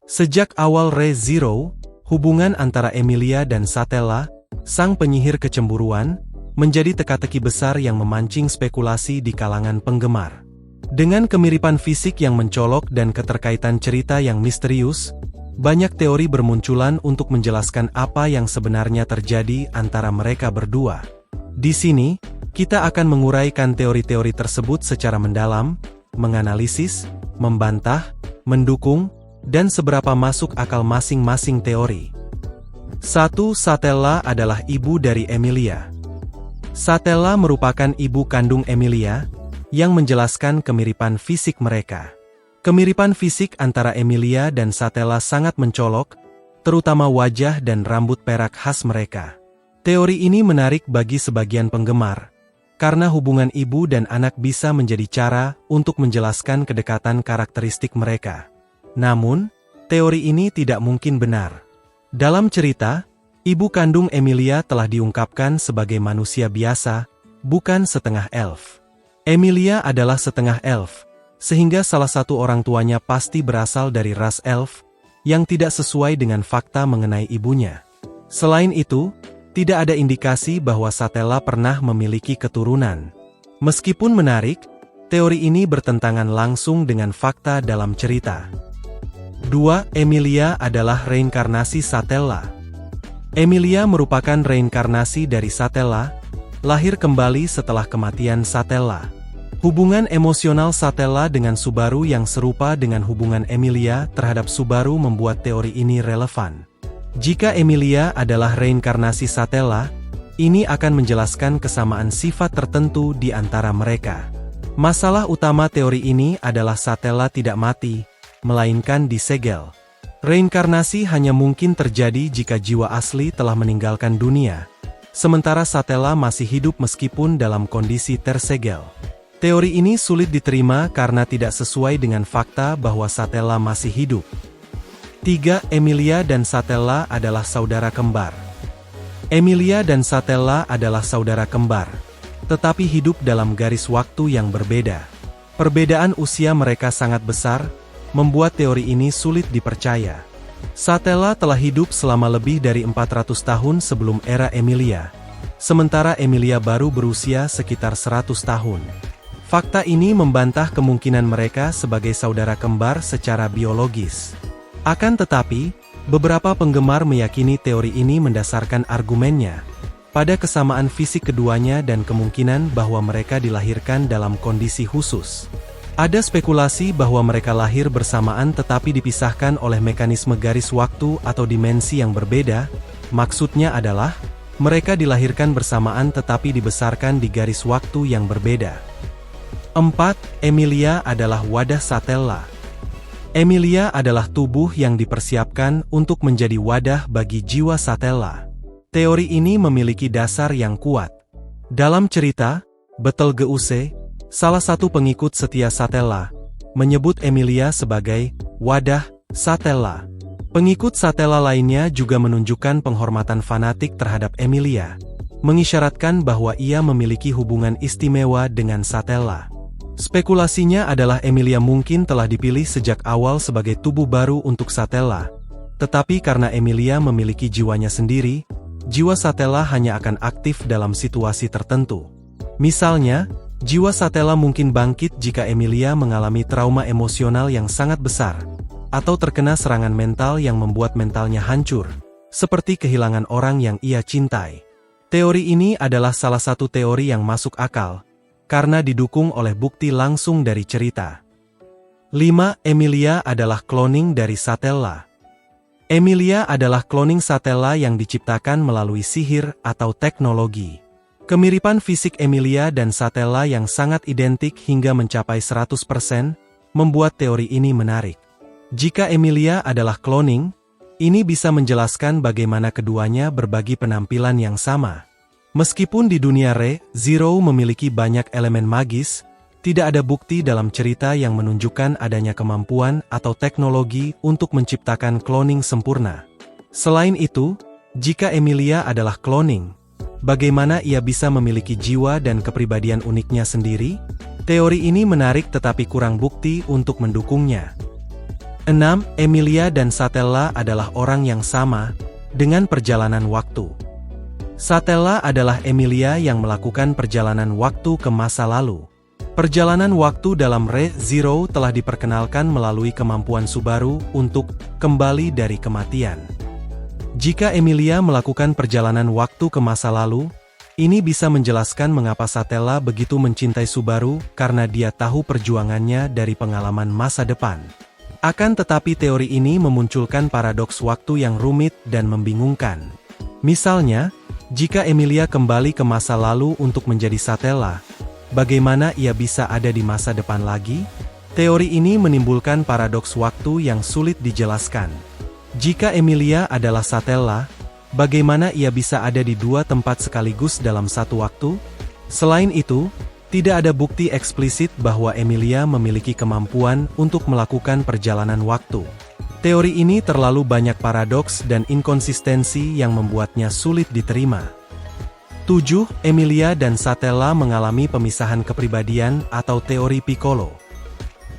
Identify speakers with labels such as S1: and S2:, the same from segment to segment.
S1: Sejak awal Re:Zero, hubungan antara Emilia dan Satella, sang penyihir kecemburuan, menjadi teka-teki besar yang memancing spekulasi di kalangan penggemar. Dengan kemiripan fisik yang mencolok dan keterkaitan cerita yang misterius, banyak teori bermunculan untuk menjelaskan apa yang sebenarnya terjadi antara mereka berdua. Di sini, kita akan menguraikan teori-teori tersebut secara mendalam, menganalisis, membantah, mendukung, dan seberapa masuk akal masing-masing teori. 1. Satella adalah ibu dari Emilia. Satella merupakan ibu kandung Emilia, yang menjelaskan kemiripan fisik mereka. Kemiripan fisik antara Emilia dan Satella sangat mencolok, terutama wajah dan rambut perak khas mereka. Teori ini menarik bagi sebagian penggemar, karena hubungan ibu dan anak bisa menjadi cara untuk menjelaskan kedekatan karakteristik mereka. Namun, teori ini tidak mungkin benar. Dalam cerita, ibu kandung Emilia telah diungkapkan sebagai manusia biasa, bukan setengah elf. Emilia adalah setengah elf, sehingga salah satu orang tuanya pasti berasal dari ras elf, yang tidak sesuai dengan fakta mengenai ibunya. Selain itu, tidak ada indikasi bahwa Satella pernah memiliki keturunan. Meskipun menarik, teori ini bertentangan langsung dengan fakta dalam cerita. 2. Emilia adalah reinkarnasi Satella. Emilia merupakan reinkarnasi dari Satella, lahir kembali setelah kematian Satella. Hubungan emosional Satella dengan Subaru yang serupa dengan hubungan Emilia terhadap Subaru membuat teori ini relevan. Jika Emilia adalah reinkarnasi Satella, ini akan menjelaskan kesamaan sifat tertentu di antara mereka. Masalah utama teori ini adalah Satella tidak mati, melainkan disegel. Reinkarnasi hanya mungkin terjadi jika jiwa asli telah meninggalkan dunia, sementara Satella masih hidup meskipun dalam kondisi tersegel. Teori ini sulit diterima karena tidak sesuai dengan fakta bahwa Satella masih hidup. 3. Emilia dan Satella adalah saudara kembar. Emilia dan Satella adalah saudara kembar, tetapi hidup dalam garis waktu yang berbeda. Perbedaan usia mereka sangat besar, membuat teori ini sulit dipercaya. Satella telah hidup selama lebih dari 400 tahun sebelum era Emilia, sementara Emilia baru berusia sekitar 100 tahun. Fakta ini membantah kemungkinan mereka sebagai saudara kembar secara biologis. Akan tetapi, beberapa penggemar meyakini teori ini mendasarkan argumennya pada kesamaan fisik keduanya dan kemungkinan bahwa mereka dilahirkan dalam kondisi khusus. Ada spekulasi bahwa mereka lahir bersamaan tetapi dipisahkan oleh mekanisme garis waktu atau dimensi yang berbeda. Maksudnya adalah, mereka dilahirkan bersamaan tetapi dibesarkan di garis waktu yang berbeda. 4. Emilia adalah wadah Satella. Emilia adalah tubuh yang dipersiapkan untuk menjadi wadah bagi jiwa Satella. Teori ini memiliki dasar yang kuat. Dalam cerita, Betelgeuse, salah satu pengikut setia Satella, menyebut Emilia sebagai wadah Satella. Pengikut Satella lainnya juga menunjukkan penghormatan fanatik terhadap Emilia, mengisyaratkan bahwa ia memiliki hubungan istimewa dengan Satella. Spekulasinya adalah Emilia mungkin telah dipilih sejak awal sebagai tubuh baru untuk Satella, tetapi karena Emilia memiliki jiwanya sendiri, jiwa Satella hanya akan aktif dalam situasi tertentu. Misalnya, jiwa Satella mungkin bangkit jika Emilia mengalami trauma emosional yang sangat besar, atau terkena serangan mental yang membuat mentalnya hancur, seperti kehilangan orang yang ia cintai. Teori ini adalah salah satu teori yang masuk akal, karena didukung oleh bukti langsung dari cerita. 5. Emilia adalah kloning dari Satella. Emilia adalah kloning Satella yang diciptakan melalui sihir atau teknologi. Kemiripan fisik Emilia dan Satella yang sangat identik hingga mencapai 100%, membuat teori ini menarik. Jika Emilia adalah kloning, ini bisa menjelaskan bagaimana keduanya berbagi penampilan yang sama. Meskipun di dunia Re:Zero memiliki banyak elemen magis, tidak ada bukti dalam cerita yang menunjukkan adanya kemampuan atau teknologi untuk menciptakan kloning sempurna. Selain itu, jika Emilia adalah kloning, bagaimana ia bisa memiliki jiwa dan kepribadian uniknya sendiri? Teori ini menarik tetapi kurang bukti untuk mendukungnya. 6. Emilia dan Satella adalah orang yang sama, dengan perjalanan waktu. Satella adalah Emilia yang melakukan perjalanan waktu ke masa lalu. Perjalanan waktu dalam Re:Zero telah diperkenalkan melalui kemampuan Subaru untuk kembali dari kematian. Jika Emilia melakukan perjalanan waktu ke masa lalu, ini bisa menjelaskan mengapa Satella begitu mencintai Subaru karena dia tahu perjuangannya dari pengalaman masa depan. Akan tetapi teori ini memunculkan paradoks waktu yang rumit dan membingungkan. Misalnya, jika Emilia kembali ke masa lalu untuk menjadi Satella, bagaimana ia bisa ada di masa depan lagi? Teori ini menimbulkan paradoks waktu yang sulit dijelaskan. Jika Emilia adalah Satella, bagaimana ia bisa ada di dua tempat sekaligus dalam satu waktu? Selain itu, tidak ada bukti eksplisit bahwa Emilia memiliki kemampuan untuk melakukan perjalanan waktu. Teori ini terlalu banyak paradoks dan inkonsistensi yang membuatnya sulit diterima. 7. Emilia dan Satella mengalami pemisahan kepribadian atau teori Piccolo.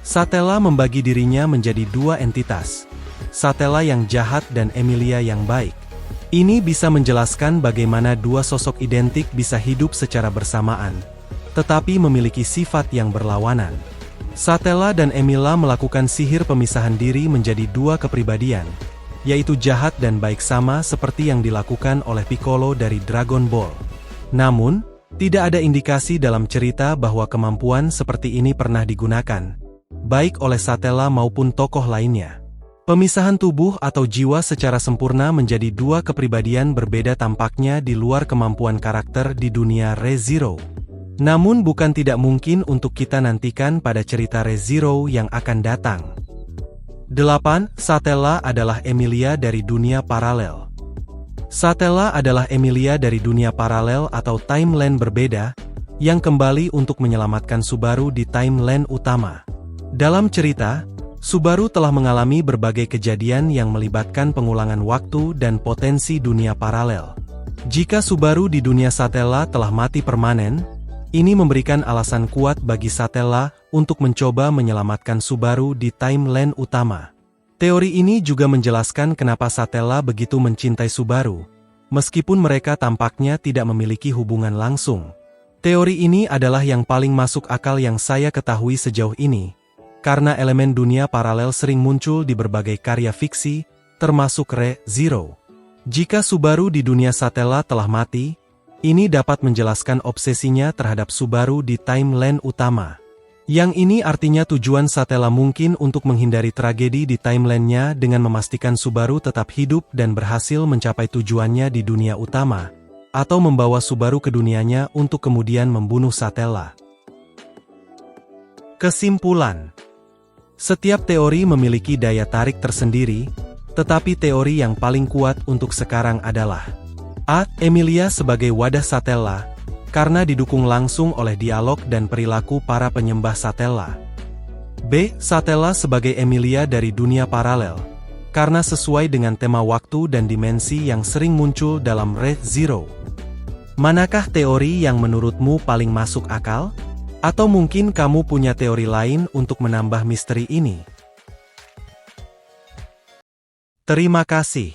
S1: Satella membagi dirinya menjadi dua entitas, Satella yang jahat dan Emilia yang baik. Ini bisa menjelaskan bagaimana dua sosok identik bisa hidup secara bersamaan, tetapi memiliki sifat yang berlawanan. Satella dan Emilia melakukan sihir pemisahan diri menjadi dua kepribadian, yaitu jahat dan baik sama seperti yang dilakukan oleh Piccolo dari Dragon Ball. Namun, tidak ada indikasi dalam cerita bahwa kemampuan seperti ini pernah digunakan, baik oleh Satella maupun tokoh lainnya. Pemisahan tubuh atau jiwa secara sempurna menjadi dua kepribadian berbeda tampaknya di luar kemampuan karakter di dunia Re:Zero. Namun bukan tidak mungkin untuk kita nantikan pada cerita Re:Zero yang akan datang. 8. Satella adalah Emilia dari dunia paralel. Satella adalah Emilia dari dunia paralel atau timeline berbeda, yang kembali untuk menyelamatkan Subaru di timeline utama. Dalam cerita, Subaru telah mengalami berbagai kejadian yang melibatkan pengulangan waktu dan potensi dunia paralel. Jika Subaru di dunia Satella telah mati permanen, ini memberikan alasan kuat bagi Satella untuk mencoba menyelamatkan Subaru di timeline utama. Teori ini juga menjelaskan kenapa Satella begitu mencintai Subaru, meskipun mereka tampaknya tidak memiliki hubungan langsung. Teori ini adalah yang paling masuk akal yang saya ketahui sejauh ini, karena elemen dunia paralel sering muncul di berbagai karya fiksi, termasuk Re:Zero. Jika Subaru di dunia Satella telah mati, ini dapat menjelaskan obsesinya terhadap Subaru di timeline utama. Yang ini artinya tujuan Satella mungkin untuk menghindari tragedi di timeline-nya dengan memastikan Subaru tetap hidup dan berhasil mencapai tujuannya di dunia utama, atau membawa Subaru ke dunianya untuk kemudian membunuh Satella. Kesimpulan: setiap teori memiliki daya tarik tersendiri, tetapi teori yang paling kuat untuk sekarang adalah A. Emilia sebagai wadah Satella, karena didukung langsung oleh dialog dan perilaku para penyembah Satella. B. Satella sebagai Emilia dari dunia paralel, karena sesuai dengan tema waktu dan dimensi yang sering muncul dalam Re:Zero. Manakah teori yang menurutmu paling masuk akal? Atau mungkin kamu punya teori lain untuk menambah misteri ini? Terima kasih.